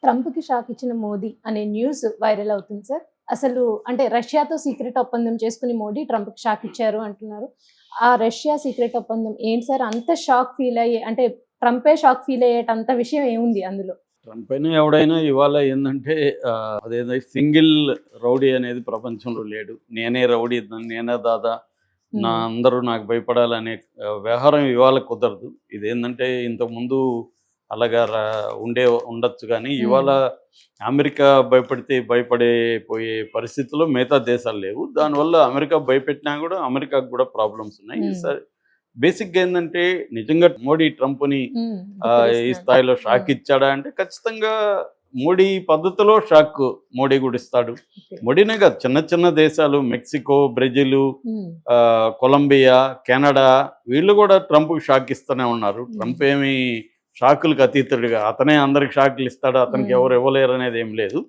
ట్రంప్‌కి shock ఇచ్చిన మోదీ అనే news viral అవుతుంది సార్. అసలు అంటే రష్యాతో సీక్రెట్ ఒప్పందం చేసుకొని మోదీ ట్రంప్‌కి షాక్ ఇచ్చారు అంటున్నారు. ఆ రష్యా సీక్రెట్ ఒప్పందం ఏంటి సార్? అంత షాక్ ఫీల్ అయ్యే అంటే ట్రంపే షాక్ ఫీల్ అయ్యేటంత విషయం ఏముంది అందులో? ట్రంప్ అయినా ఎవడైనా ఇవాళ ఏందంటే అదేదో సింగిల్ రౌడీ అనేది ప్రపంచంలో లేడు. నేనే రౌడీ, నేనే దాదా, హ్మ్. అందరూ నాకు భయపడాలనే వ్యవహారం ఇవాళ కుదరదు. ఇదేందంటే ఇంతకుముందు అలాగా ఉండొచ్చు కానీ, హ్మ్. ఇవాళ అమెరికా భయపడితే భయపడిపోయే పరిస్థితిలో మిగతా దేశాలు లేవు. దానివల్ల అమెరికా భయపెట్టినా కూడా అమెరికాకు కూడా ప్రాబ్లమ్స్ ఉన్నాయి. హ్మ్. సరే, బేసిక్‌గా ఏందంటే నిజంగా మోడీ ట్రంప్‌ని హ్మ్. ఈ బుజ్జగిస్తున్నాడు. స్థాయిలో హ్మ్. షాక్ ఇచ్చాడా అంటే ఖచ్చితంగా మోడీ పద్ధతిలో షాక్ మోడీ కూడా ఇస్తాడు. ఓకే. మోడీనే కాదు, చిన్న చిన్న దేశాలు మెక్సికో, బ్రెజిలు, హ్మ్. కొలంబియా, కెనడా వీళ్ళు కూడా ట్రంప్‌కి షాక్ ఇస్తూనే ఉన్నారు. హ్మ్. ట్రంప్ ఏమి షాకులకు అతీతుడుగా అతనే అందరికి షాకులు ఇస్తాడు, అతనికి హ్మ్. ఎవరు ఇవ్వలేరు అనేది ఏం లేదు.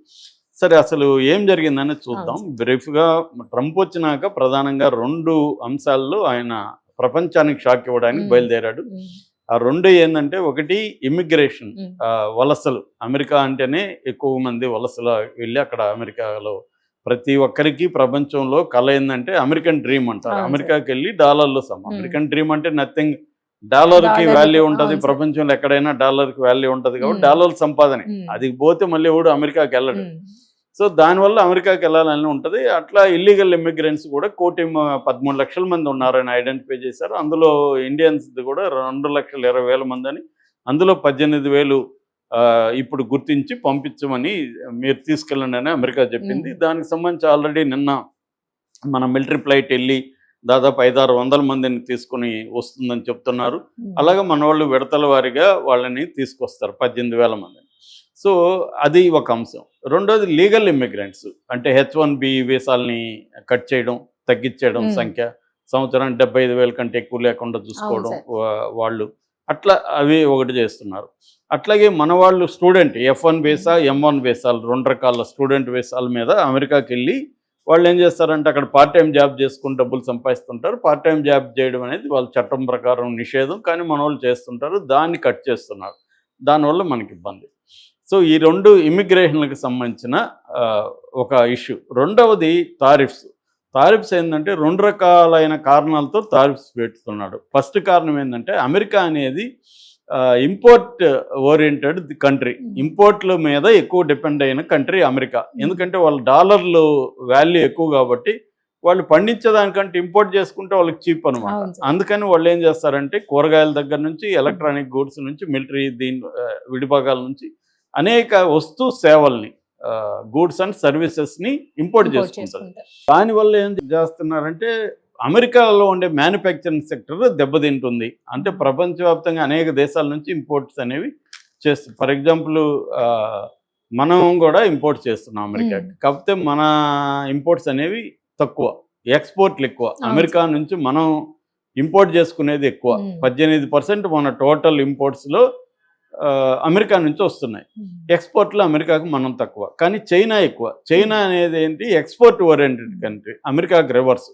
సరే, అసలు ఏం జరిగిందని అవును చూద్దాం సార్. బ్రీఫ్‌గా. ట్రంప్ వచ్చినాక ప్రధానంగా 2 అంశాల్లో ఆయన ప్రపంచానికి షాక్ ఇవ్వడానికి హ్మ్. బయలుదేరాడు. హ్మ్. ఆ 2 ఏందంటే, ఒకటి ఇమ్మిగ్రేషన్, హ్మ్. వలసలు. అమెరికా అంటేనే ఎక్కువ మంది వలసలు వెళ్ళి అక్కడ అమెరికాలో ప్రతి ఒక్కరికి ప్రపంచంలో కల ఏందంటే అమెరికన్ డ్రీమ్ అంటారు. అవును సార్. అమెరికాకెళ్ళి డాలర్‌లో హ్మ్. అమెరికన్ డ్రీమ్ అంటే నథింగ్. డాలర్‌కి డాలర్‌లతో వాల్యూ ఉంటది. అవును సార్. ప్రపంచంలో ఎక్కడైనా డాలర్‌కి వాల్యూ ఉంటది కాబట్టి హ్మ్. డాలర్ల సంపాదనే. హ్మ్. అది పోతే మళ్ళీ ఎవడు అమెరికాకెళ్ళడు. హ్మ్. సో, దానివల్ల అమెరికాకెళ్ళాలని ఉంటది. అట్లా ఇల్లీగల్ ఇమ్మిగ్రెంట్స్ కూడా 13,00,000 మంది ఉన్నారని ఐడెంటిఫై చేశారు. అందులో ఇండియన్స్‌ది కూడా 2,20,000 మందని, అందులో 18,000 ఇప్పుడు గుర్తించి పంపించమని, మీరు తీసుకెళ్ళండి అని అమెరికా చెప్పింది. హ్మ్. దానికి సంబంధించి ఆల్రెడీ నిన్న మన మిలిటరీ ఫ్లైట్ వెళ్ళి దాదాపు 500-600 మందిని తీసుకొని వస్తుందని చెప్తున్నారు. హ్మ్. అలాగే మనోళ్ళు విడతల వారీగా వాళ్ళని తీసుకొస్తారు 18,000 మందిని. సో, అది ఒక అంశం. రెండోది లీగల్ ఇమ్మిగ్రెంట్స్, అంటే హెచ్-1బీ వీసాలని కట్ చేయడం, తగ్గించేయడం హ్మ్. సంఖ్య. సంవత్సరానికి 75,000 కంటే ఎక్కువ లేకుండా అవును చూసుకోవడం సార్. వాళ్ళు. అట్లా అవి ఒకటి చేస్తున్నారు. అట్లాగే మన వాళ్ళు స్టూడెంట్ ఎఫ్-1 హ్మ్. వీసా, ఎం-1 వీసాలు 2 రకాల స్టూడెంట్ వీసాల మీద అమెరికాకెళ్ళి వాళ్ళేం చేస్తారంటే అక్కడ పార్ట్ టైమ్ జాబ్ చేసుకొని డబ్బులు సంపాదిస్తుంటారు. పార్ట్ టైమ్ జాబ్ చేయడం అనేది వాళ్ళ చట్టం ప్రకారం నిషేధం. కానీ మనోళ్ళు చేస్తుంటారు. దాన్ని కట్ చేస్తున్నారు. దానివల్ల మనకి ఇబ్బంది. సో, ఈ 2 ఇమ్మిగ్రేషన్‌లకు సంబంధించిన ఒక ఇష్యూ. రెండవది టారిఫ్స్. టారిఫ్స్ ఏందంటే 2 రకాలైన కారణాలతో టారిఫ్స్ పెడుతున్నాడు. ఫస్ట్ కారణం ఏందంటే, అమెరికా అనేది ఇంపోర్ట్ ఓరియెంటెడ్ కంట్రీ. హ్మ్. ఇంపోర్ట్‌ల మీద ఎక్కువ డిపెండ్ అయిన కంట్రీ అమెరికా. హ్మ్. ఎందుకంటే వాళ్ళ డాలర్లు వాల్యూ ఎక్కువ కాబట్టి, వాళ్ళు పండించేదానికంటే ఇంపోర్ట్ చేసుకుంటే వాళ్ళకి చీప్ అనమాట. అవును సార్. అందుకని వాళ్ళేం చేస్తారంటే, కూరగాయల దగ్గర నుంచి, హ్మ్. ఎలక్ట్రానిక్ గూడ్స్ నుంచి, మిలిటరీ విడిభాగాల నుంచి అనేక సేవల్ని, గూడ్స్ అండ్ సర్వీసెస్‌ని ఇంపోర్ట్ ఇంపోర్ట్ చేసుకుంటది. చేసుకుంటారు. దానివల్ల ఏం చేస్తున్నారంటే, అమెరికాలో ఉండే మ్యానుఫ్యాక్చరింగ్ సెక్టర్ దెబ్బతింటుంది. అంటే హ్మ్. ప్రపంచవ్యాప్తంగా అనేక దేశాల నుంచి ఇంపోర్ట్స్ అనేవి ఫర్ ఎగ్జాంపుల్ ఆహ్, మనం గూడా ఇంపోర్ట్ చేస్తున్నాం హ్మ్. అమెరికాకి. కాకపోతే మన ఇంపోర్ట్స్ అనేవి తక్కువ. ఎక్స్‌పోర్ట్‌లు ఎక్కువ. అవును అమెరికా సార్. నుంచి మనం ఇంపోర్ట్ చేసుకునేది ఎక్కువ. హ్మ్. 18% మన టోటల్ ఇంపోర్ట్స్‌లో అమెరికా నుంచి వస్తున్నాయి. హ్మ్. ఎక్స్‌పోర్ట్‌లో అమెరికాకు మనం తక్కువ. కానీ చైనా ఎక్కువ. హ్మ్. చైనా అనేది ఏంటి, ఎక్స్‌పోర్ట్ ఓరియెంటెడ్ హ్మ్. కంట్రీ. అమెరికాకి రివర్స్.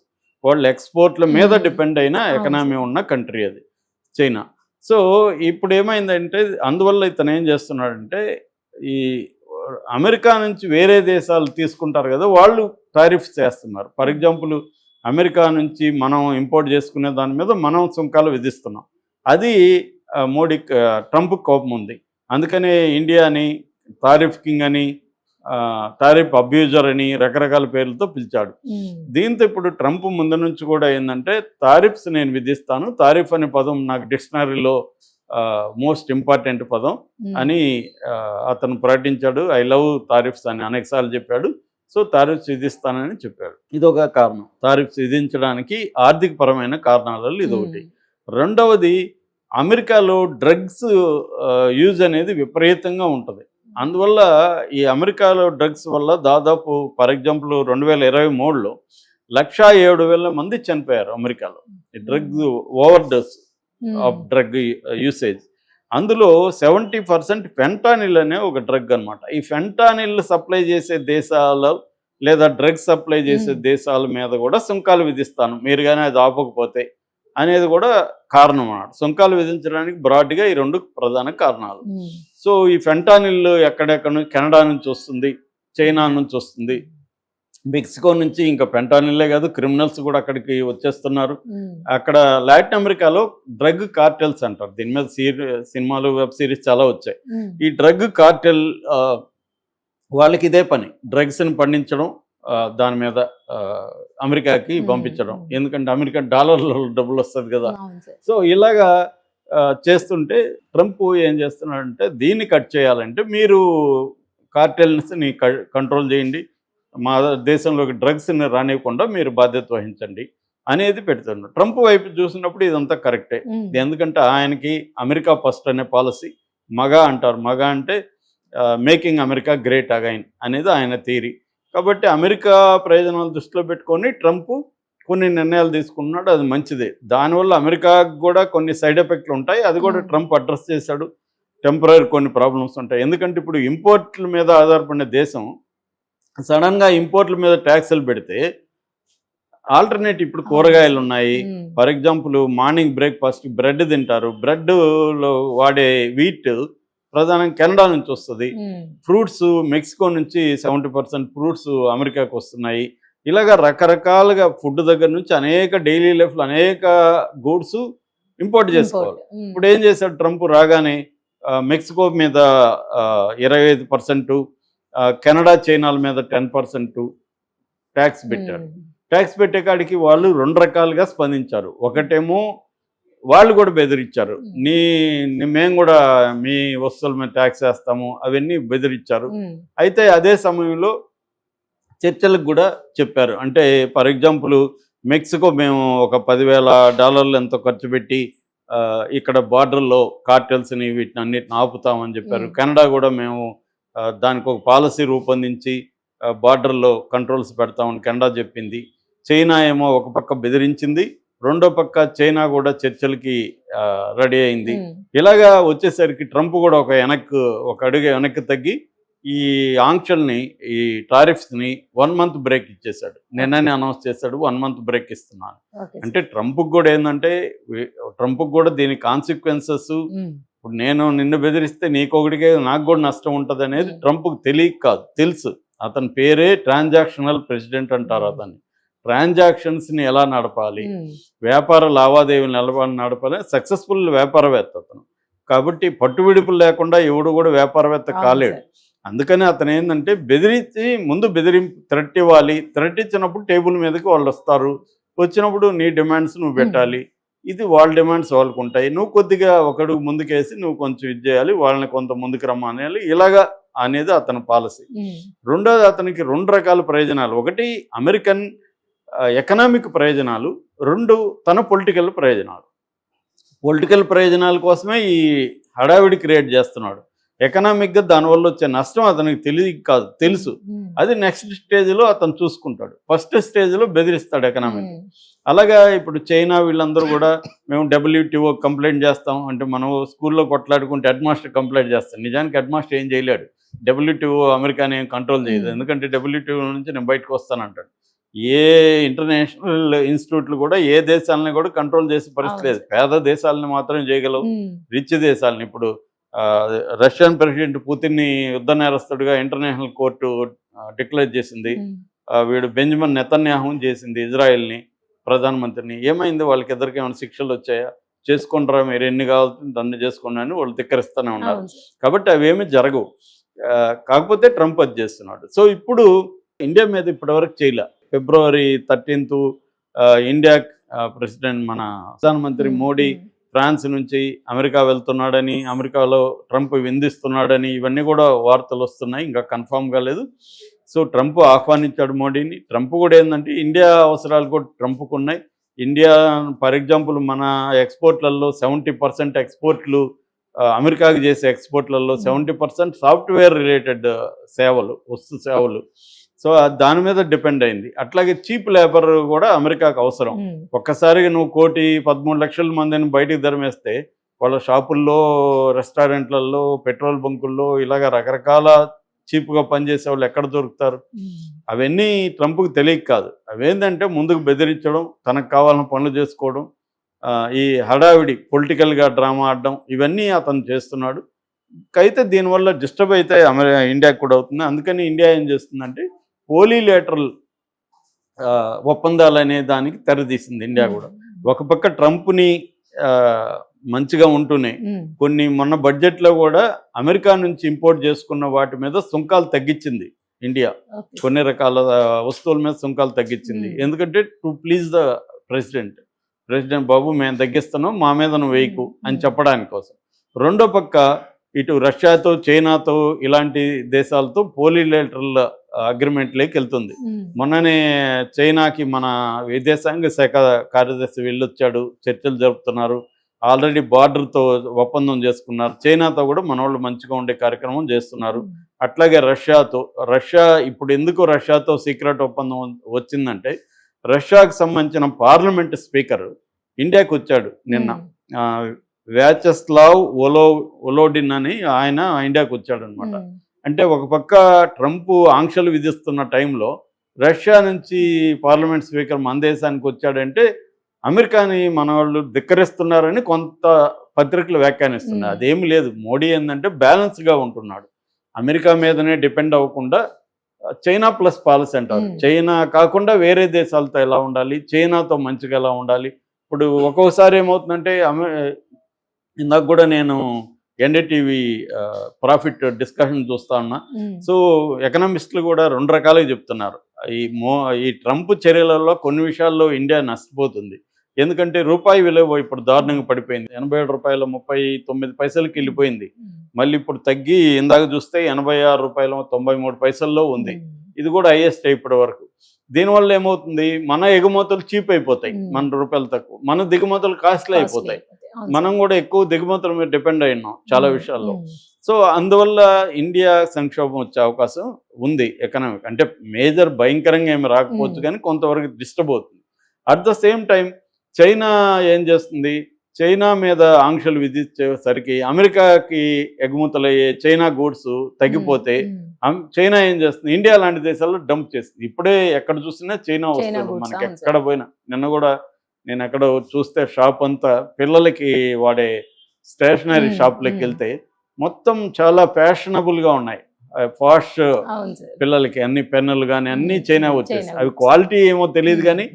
వాళ్ళు ఎక్స్‌పోర్ట్‌ల మీద హ్మ్. డిపెండ్ అయిన అవును ఎకానమీ సార్. ఉన్న కంట్రీ అది చైనా. సో, ఇప్పుడేమైందంటే అందువల్ల ఇతను ఏం చేస్తున్నాడంటే, ఈ అమెరికా నుంచి వేరే దేశాలు తీసుకుంటారు కదా! వాళ్ళు టారిఫ్స్ చేస్తున్నారు. ఫర్ హ్మ్. ఎగ్జాంపుల్ అమెరికా నుంచి మనం ఇంపోర్ట్ చేసుకునే దాని మీద మనం సుంకాలు విధిస్తున్నాం. అది ట్రంప్‌కి కోపముంది. అందుకనే ఇండియాని టారిఫ్ కింగ్ అని, టారిఫ్ అబ్యూజర్ అని రకరకాల పేర్లతో పిలిచాడు. హ్మ్. దీంతో ఇప్పుడు ట్రంప్ ముందు నుంచి కూడా ఏందంటే, టారిఫ్స్ నేను విధిస్తాను. టారిఫ్ అనే పదం నాకు డిక్షనరీలో మోస్ట్ ఇంపార్టెంట్ పదం హ్మ్. అని అతను ప్రకటించాడు. ఐ లవ్ టారిఫ్స్ అని అనేక సార్లు చెప్పాడు. సో, టారిఫ్స్ విధిస్తానని చెప్పాడు. ఇదొక కారణం. టారిఫ్స్ విధించడానికి ఆర్థికపరమైన కారణాలలో హ్మ్. ఇదొకటి. రెండవది, అమెరికాలో డ్రగ్స్ యూజ్ అనేది విపరీతంగా ఉంటది. అందువల్ల ఈ అమెరికాలో డ్రగ్స్ వల్ల దాదాపు ఫర్ ఎగ్జాంపుల్ 2023లో 1,07,000 మంది చనిపోయారు అమెరికాలో. ఈ డ్రగ్స్ హ్మ్. ఓవర్‌డోస్ హ్మ్. Of drug usage. అందులో 70% ఫెంటానిల్ అనే ఒక డ్రగ్ అనమాట. ఈ ఫెంటానిల్ సప్లై చేసే దేశాలు లేదా డ్రగ్స్ సప్లై చేసే హ్మ్. దేశాల మీద కూడా సుంకాలు విధిస్తాను, మీరు గాని అది ఆపకపోతే అనేది కూడా కారణం అన్నమాట. సుంకాలు విధించడానికి బ్రాడ్గా ఈ 2 ప్రధాన కారణాలు. సో ఈ ఫెంటానిల్ ఎక్కడెక్కడ నుంచి, కెనడా నుంచి వస్తుంది, చైనా నుంచి వస్తుంది, మెక్సికో నుంచి ఇంకా ఫెంటానిల్లే కాదు క్రిమినల్స్ కూడా అక్కడికి వచ్చేస్తున్నారు. అక్కడ లాటిన్ అమెరికాలో డ్రగ్ కార్టెల్స్ అంటారు. దీని మీద సినిమాలు, వెబ్ సిరీస్ చాలా వచ్చాయి. ఈ డ్రగ్ కార్టెల్ వాళ్ళకి ఇదే పని, డ్రగ్స్ని పండించడం, దాని మీద అమెరికాకి పంపించడం. ఎందుకంటే అమెరికా డాలర్లో డబ్బులు వస్తుంది కదా. సో ఇలాగా చేస్తుంటే ట్రంప్ ఏం చేస్తున్నాడంటే, దీన్ని కట్ చేయాలంటే మీరు కార్టెల్స్ని కంట్రోల్ చేయండి, మా దేశంలోకి డ్రగ్స్ని రానివ్వకుండా మీరు బాధ్యత వహించండి అనేది పెడుతున్నాడు. ట్రంప్ వైపు చూసినప్పుడు ఇదంతా కరెక్టే. ఎందుకంటే ఆయనకి అమెరికా ఫస్ట్ అనే పాలసీ, మగా అంటారు. మగా అంటే మేకింగ్ అమెరికా గ్రేట్ అగైన్ అనేది ఆయన థియరీ. కాబట్టి అమెరికా ప్రయోజనాలు దృష్టిలో పెట్టుకొని ట్రంప్ కొన్ని నిర్ణయాలు తీసుకున్నాడు. అది మంచిదే. దానివల్ల అమెరికాకు కూడా కొన్ని సైడ్ ఎఫెక్ట్లు ఉంటాయి. అది కూడా ట్రంప్ అడ్రస్ చేశాడు. టెంపరరీ కొన్ని ప్రాబ్లమ్స్ ఉంటాయి. ఎందుకంటే ఇప్పుడు ఇంపోర్ట్ల మీద ఆధారపడిన దేశం సడన్గా ఇంపోర్ట్ల మీద ట్యాక్సులు పెడితే ఆల్టర్నేట్ ఇప్పుడు కూరగాయలు ఉన్నాయి. For example morning breakfast bread తింటారు. బ్రెడ్లో వాడే వీట్ ప్రధానంగా కెనడా నుంచి వస్తుంది. ఫ్రూట్స్ మెక్సికో నుంచి 70% ఫ్రూట్స్ అమెరికాకు వస్తున్నాయి. ఇలాగ రకరకాలుగా ఫుడ్ దగ్గర నుంచి అనేక డైలీ లైఫ్లో అనేక గూడ్స్ ఇంపోర్ట్ చేసుకోవాలి. ఇప్పుడు ఏం చేశాడు ట్రంప్ రాగానే, మెక్సికో మీద 25%, కెనడా చైనాల మీద 10% ట్యాక్స్ పెట్టారు. ట్యాక్స్ పెట్టే కాడికి వాళ్ళు 2 రకాలుగా స్పందించారు. ఒకటేమో వాళ్ళు కూడా బెదిరించారు, మేము కూడా మీ వస్తువుల మీద ట్యాక్స్ వేస్తాము, అవన్నీ బెదిరించారు. అయితే అదే సమయంలో చర్చలకు కూడా చెప్పారు. అంటే ఫర్ ఎగ్జాంపుల్ మెక్సికో మేము ఒక $10,000 ఎంతో ఖర్చు పెట్టి ఇక్కడ బార్డర్లో కార్టెల్స్ని వీటిని అన్నిటిని ఆపుతామని చెప్పారు. కెనడా కూడా మేము దానికి ఒక పాలసీ రూపొందించి బార్డర్లో కంట్రోల్స్ పెడతామని కెనడా చెప్పింది. చైనా ఏమో ఒక పక్క బెదిరించింది, రెండో పక్క చైనా కూడా చర్చలకి రెడీ అయింది. ఇలాగా వచ్చేసరికి ట్రంప్ కూడా ఒక అడుగు వెనక్కి తగ్గి ఈ ఆంక్షల్ని, ఈ టారిఫ్స్ని 1 month బ్రేక్ ఇచ్చేశాడు. నిన్ననే అనౌన్స్ చేశాడు 1 month బ్రేక్ ఇస్తున్నాను. అంటే ట్రంప్కి కూడా ఏంటంటే, ట్రంప్కి కూడా దీని కాన్సిక్వెన్సెస్, ఇప్పుడు నేను నిన్ను బెదిరిస్తే నీకొకటికే నాకు కూడా నష్టం ఉంటుంది అనేది ట్రంప్కి తెలియక కాదు, తెలుసు. అతని పేరే ట్రాన్సాక్షనల్ ప్రెసిడెంట్ అంటారు. అతన్ని ట్రాన్సాక్షన్స్ని ఎలా నడపాలి, వ్యాపార లావాదేవీలను ఎలా నడపాలి, సక్సెస్ఫుల్ వ్యాపారవేత్త అతను. కాబట్టి పట్టువిడుపులు లేకుండా ఎవడు కూడా వ్యాపారవేత్త కాలేడు. అందుకని అతను ఏంటంటే బెదిరించి ముందు థ్రెట్ ఇవ్వాలి. థ్రెట్ ఇచ్చినప్పుడు టేబుల్ మీదకి వాళ్ళు వస్తారు. వచ్చినప్పుడు నీ డిమాండ్స్ నువ్వు పెట్టాలి. ఇది వాళ్ళ డిమాండ్స్ వాళ్ళకు ఉంటాయి. నువ్వు కొద్దిగా ఒకడుగు ముందుకేసి నువ్వు కొంచెం ఇది చేయాలి, వాళ్ళని కొంత ముందుకు రమ్మనేయాలి. ఇలాగా అనేది అతని పాలసీ. రెండోది, అతనికి 2 రకాల ప్రయోజనాలు. ఒకటి అమెరికన్ ఎకనామిక్ ప్రయోజనాలు, 2 తన పొలిటికల్ ప్రయోజనాలు. పొలిటికల్ ప్రయోజనాల కోసమే ఈ హడావిడి క్రియేట్ చేస్తున్నాడు. ఎకనామిక్గా దానివల్ల వచ్చే నష్టం అతనికి తెలియదు కాదు, తెలుసు. అది నెక్స్ట్ స్టేజ్లో అతను చూసుకుంటాడు. ఫస్ట్ స్టేజ్లో బెదిరిస్తాడు ఎకనామిక్. అలాగా ఇప్పుడు చైనా వీళ్ళందరూ కూడా మేము WTO కంప్లైంట్ చేస్తాం అంటే, మనం స్కూల్లో కొట్లాడుకుంటే హెడ్ మాస్టర్ కంప్లైంట్ చేస్తాం. నిజానికి హెడ్ మాస్టర్ ఏం చేయలేడు. WTO అమెరికాని ఏం కంట్రోల్ చేయదు. ఎందుకంటే WTO నుంచి నేను బయటకు వస్తానంటాడు. ఏ ఇంటర్నేషనల్ ఇన్స్టిట్యూట్లు కూడా ఏ దేశాలని కూడా కంట్రోల్ చేసే పరిస్థితి లేదు. పేద దేశాలని మాత్రం చేయగలవు, రిచ్ దేశాలని. ఇప్పుడు రష్యన్ ప్రెసిడెంట్ పుతిన్ని యుద్ధ నేరస్తుడిగా ఇంటర్నేషనల్ కోర్టు డిక్లేర్ చేసింది. వీడు బెంజమిన్ నెతన్యాహు చేసింది, ఇజ్రాయెల్ని ప్రధానమంత్రిని. ఏమైంది? వాళ్ళకి ఇద్దరికి ఏమైనా శిక్షలు వచ్చాయా? చేసుకుంటారా మీరు, ఎన్ని కావాల్సింది అన్ని చేసుకోండి అని వాళ్ళు ధిక్కరిస్తూనే ఉన్నారు. కాబట్టి అవేమీ జరగవు. కాకపోతే ట్రంప్ అది చేస్తున్నాడు. సో ఇప్పుడు ఇండియా మీద ఇప్పటివరకు చేయలే. February 13th ఇండియా ప్రెసిడెంట్ మన ప్రధానమంత్రి మోడీ ఫ్రాన్స్ నుంచి అమెరికా వెళ్తున్నాడని, అమెరికాలో ట్రంప్ విందిస్తున్నాడని ఇవన్నీ కూడా వార్తలు వస్తున్నాయి. ఇంకా కన్ఫామ్ కాలేదు. సో ట్రంప్ ఆహ్వానించాడు మోడీని. ట్రంప్ కూడా ఏంటంటే ఇండియా అవసరాలు కూడా ట్రంప్కు ఉన్నాయి. ఇండియా ఫర్ ఎగ్జాంపుల్ మన ఎక్స్పోర్ట్లలో 70% ఎక్స్పోర్ట్లు, అమెరికాకి చేసే ఎక్స్పోర్ట్లలో 70% సాఫ్ట్వేర్ రిలేటెడ్ సేవలు, వస్తు సేవలు. సో దాని మీద డిపెండ్ అయింది. అట్లాగే చీప్ లేబర్ కూడా అమెరికాకు అవసరం. ఒక్కసారిగా నువ్వు 1,13,00,000 మందిని బయటికి ధర్మేస్తే వాళ్ళ షాపుల్లో, రెస్టారెంట్లలో, పెట్రోల్ బంకుల్లో ఇలాగ రకరకాల చీప్గా పనిచేసే వాళ్ళు ఎక్కడ దొరుకుతారు? అవన్నీ ట్రంప్కి తెలియక కాదు. అవేంటంటే ముందుకు బెదిరించడం, తనకు కావాలని పనులు చేసుకోవడం, ఈ హడావిడి పొలిటికల్గా డ్రామా ఆడడం ఇవన్నీ అతను చేస్తున్నాడు. అయితే దీనివల్ల డిస్టర్బ్ అయితే ఇండియాకి కూడా అవుతుంది. అందుకని ఇండియా ఏం చేస్తుందంటే పోలీలేటరల్ ఒప్పందాలు అనే దానికి తెరదీసింది ఇండియా కూడా. ఒక పక్క ట్రంప్ని మంచిగా ఉంటూనే కొన్ని మొన్న బడ్జెట్లో కూడా అమెరికా నుంచి ఇంపోర్ట్ చేసుకున్న వాటి మీద సుంకాలు తగ్గించింది ఇండియా. కొన్ని రకాల వస్తువుల మీద సుంకాలు తగ్గించింది. ఎందుకంటే టు ప్లీజ్ ద ప్రెసిడెంట్ బాబు మేము తగ్గిస్తున్నాం, మా మీద నువ్వు వేయకు అని చెప్పడానికి కోసం. రెండో పక్క ఇటు రష్యాతో చైనాతో ఇలాంటి దేశాలతో పోలీలేటరల్ అగ్రిమెంట్లోకి వెళ్తుంది. మొన్ననే చైనాకి మన విదేశాంగ శాఖ కార్యదర్శి వెళ్ళొచ్చాడు, చర్చలు జరుపుతున్నారు. ఆల్రెడీ బార్డర్తో ఒప్పందం చేసుకున్నారు. చైనాతో కూడా మన వాళ్ళు మంచిగా ఉండే కార్యక్రమం చేస్తున్నారు. అట్లాగే రష్యా ఇప్పుడు ఎందుకు రష్యాతో సీక్రెట్ ఒప్పందం వచ్చిందంటే రష్యాకు సంబంధించిన పార్లమెంట్ స్పీకర్ ఇండియాకి వచ్చాడు నిన్న. వ్యాచెస్లావ్ ఒలోడిన్ అని ఆయన ఇండియాకి వచ్చాడు అనమాట. అంటే ఒక పక్క ట్రంప్ ఆంక్షలు విధిస్తున్న టైంలో రష్యా నుంచి పార్లమెంట్ స్పీకర్ మన దేశానికి వచ్చాడంటే అమెరికాని మన వాళ్ళు ధిక్కరిస్తున్నారని కొంత పత్రికలు వ్యాఖ్యానిస్తున్నాయి. అదేమి లేదు. మోడీ ఏంటంటే బ్యాలెన్స్గా ఉంటున్నాడు. అమెరికా మీదనే డిపెండ్ అవ్వకుండా చైనా ప్లస్ పాలసీ అంటారు. చైనా కాకుండా వేరే దేశాలతో ఎలా ఉండాలి, చైనాతో మంచిగా ఎలా ఉండాలి. ఇప్పుడు ఒక్కొక్కసారి ఏమవుతుందంటే ఇందాక కూడా నేను ఎన్డీటీవీ ప్రాఫిట్ డిస్కషన్ చూస్తా ఉన్నా. సో ఎకనామిస్టులు కూడా రెండు రకాలుగా చెప్తున్నారు. ఈ ట్రంప్ చర్యలలో కొన్ని విషయాల్లో ఇండియా నష్టపోతుంది. ఎందుకంటే రూపాయి విలువ ఇప్పుడు దారుణంగా పడిపోయింది. 87 రూపాయల 39 పైసలకి వెళ్ళిపోయింది. మళ్ళీ ఇప్పుడు తగ్గి ఇందాక చూస్తే 86 రూపాయల 93 పైసల్లో ఉంది. ఇది కూడా హైయెస్ట్ ఇప్పటి వరకు. దీనివల్ల ఏమవుతుంది, మన ఎగుమతులు చీప్ అయిపోతాయి, మన రూపాయలు తక్కువ, మన దిగుమతులు కాస్ట్లీ అయిపోతాయి. మనం కూడా ఎక్కువ దిగుమతుల మీద డిపెండ్ అయినాం చాలా విషయాల్లో. సో అందువల్ల ఇండియా సంక్షోభం వచ్చే అవకాశం ఉంది. ఎకనామిక్ అంటే మేజర్ భయంకరంగా ఏమి రాకపోవచ్చు, కానీ కొంతవరకు డిస్టర్బ్ అవుతుంది. At the same time China ఏం చేస్తుంది, చైనా మీద ఆంక్షలు విధించేసరికి అమెరికాకి ఎగుమతులయ్యే చైనా గూడ్స్ తగ్గిపోతే చైనా ఏం చేస్తుంది, ఇండియా లాంటి దేశాల్లో డంప్ చేస్తుంది. ఇప్పుడే ఎక్కడ చూసినా చైనా వస్తుంది మనకి. ఎక్కడ పోయినా నిన్న కూడా నేను ఎక్కడ చూస్తే షాప్ అంతా పిల్లలకి వాడే స్టేషనరీ షాప్లోకి వెళ్తే మొత్తం చాలా ఫ్యాషనబుల్గా ఉన్నాయి. పాష్ పిల్లలకి అన్ని పెన్నులు కానీ అన్ని చైనా వచ్చేసి, అవి క్వాలిటీ ఏమో తెలియదు కానీ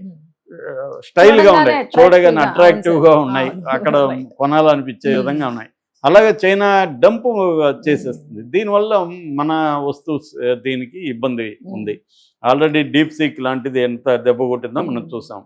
స్టైల్గా ఉన్నాయి, చూడగానే అట్రాక్టివ్గా ఉన్నాయి, అక్కడ కొనాలనిపించే విధంగా ఉన్నాయి. అలాగే చైనా డంప్ చేసేస్తుంది. దీనివల్ల మన వస్తువు దీనికి ఇబ్బంది ఉంది. ఆల్రెడీ డీప్ సీక్ లాంటిది ఎంత దెబ్బ కొట్టిందో మనం చూసాం.